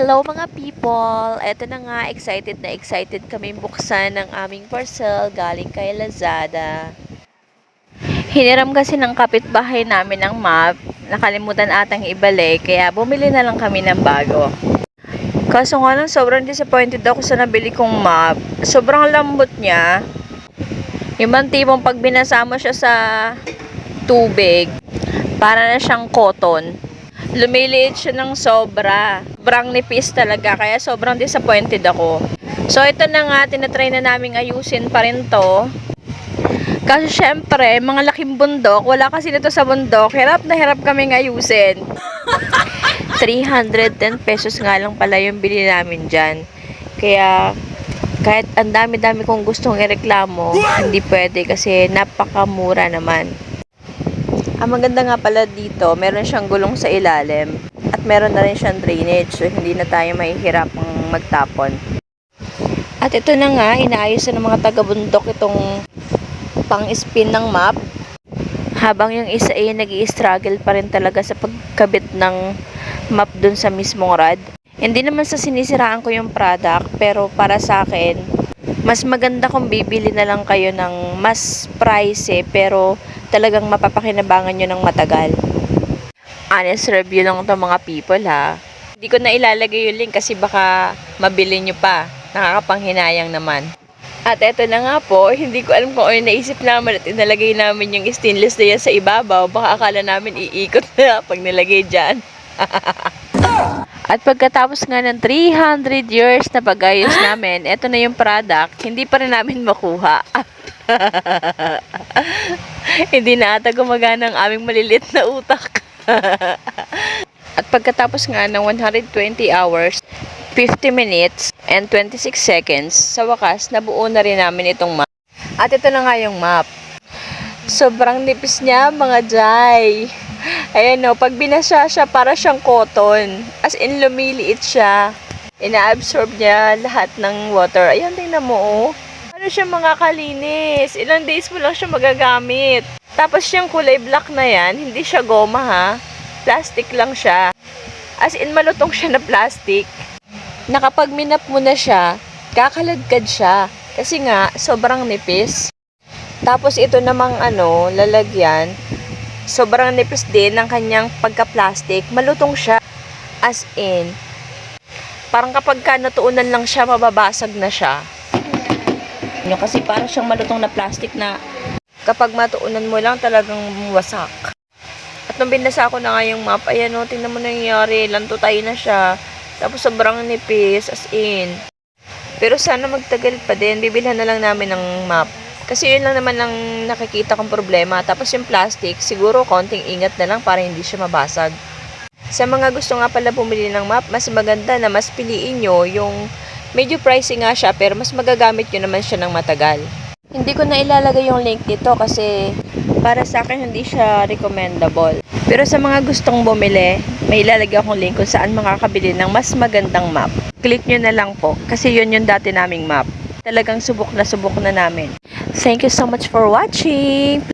Hello mga people! Eto na nga, excited na excited kami buksan ng aming parcel galing kay Lazada. Hiniram kasi ng kapitbahay namin ng map, nakalimutan atang ibalik, kaya bumili na lang kami ng bago. Kaso nga lang, sobrang disappointed ako sa nabili kong map. Sobrang lambot niya. Yung bang tipong pag binasa mo siya sa tubig, para na siyang cotton. Lumiliit siya ng sobra. Sobrang nipis talaga, kaya sobrang disappointed ako. So, ito na nga, tinatry na naming ayusin pa rin to. Kasi syempre, mga laking bundok, wala kasi nito sa bundok, hirap na hirap kaming ayusin. 310 pesos nga lang pala yung bili namin dyan. Kaya, kahit ang dami-dami kong gustong ireklamo, hindi pwede kasi napakamura naman. Ang maganda nga pala dito, meron siyang gulong sa ilalim at meron na rin siyang drainage, so hindi na tayo mahihirapang magtapon. At ito na nga, inaayos na ng mga taga-bundok itong pang-spin ng map. Habang yung isa ay nag-i-struggle pa rin talaga sa pagkabit ng map dun sa mismong rod. Hindi naman sa sinisiraan ko yung product, pero para sa akin, mas maganda kung bibili na lang kayo ng mas pricey pero talagang mapapakinabangan nyo ng matagal. Honest review lang itong mga people ha. Hindi ko na ilalagay yung link kasi baka mabili nyo pa. Nakakapanghinayang naman. At eto na nga po, hindi ko alam kung ano naisip namin at inalagay namin yung stainless na yan sa ibabaw. Baka akala namin iikot na pag nilagay dyan. At pagkatapos nga ng 300 years na pag-ayos namin, eto na yung product, hindi pa rin namin makuha. Hindi na ata gumagana ang aming malilit na utak. At pagkatapos nga ng 120 hours, 50 minutes, and 26 seconds, sa wakas, nabuo na rin namin itong map. At ito na nga yung map. Sobrang nipis niya, mga jay. Ayan o, pag binasa siya, para siyang cotton. As in, lumiliit siya. Ina-absorb niya lahat ng water. Ayan, tingnan mo o. Ano siya mga kalinis? Ilang days mo lang siya magagamit. Tapos yung kulay black na yan, hindi siya goma ha. Plastic lang siya. As in, malutong siya na plastic. Na kapag minap mo na siya, kakaladkad siya. Kasi nga, sobrang nipis. Tapos ito namang lalagyan, sobrang nipis din ng kanyang pagka-plastic. Malutong siya. As in, parang kapag natuunan lang siya, mababasag na siya. Kasi parang siyang malutong na plastic na kapag matuunan mo lang talagang wasak. At nung binasa ko na nga yung map, ayan o, tingnan mo nangyayari, lantutay na siya. Tapos sobrang nipis, as in. Pero sana magtagal pa din, bibilhan na lang namin ng map. Kasi yun lang naman ang nakikita kong problema. Tapos yung plastic, siguro konting ingat na lang para hindi siya mabasag. Sa mga gusto nga pala bumili ng map, mas maganda na mas piliin nyo yung medyo pricey nga siya, pero mas magagamit nyo naman siya ng matagal. Hindi ko na ilalagay yung link dito kasi para sa akin hindi siya recommendable. Pero sa mga gustong bumili, may ilalagay akong link kung saan makakabili ng mas magandang map. Click nyo na lang po kasi yun yung dati naming map. Talagang subok na namin. Thank you so much for watching!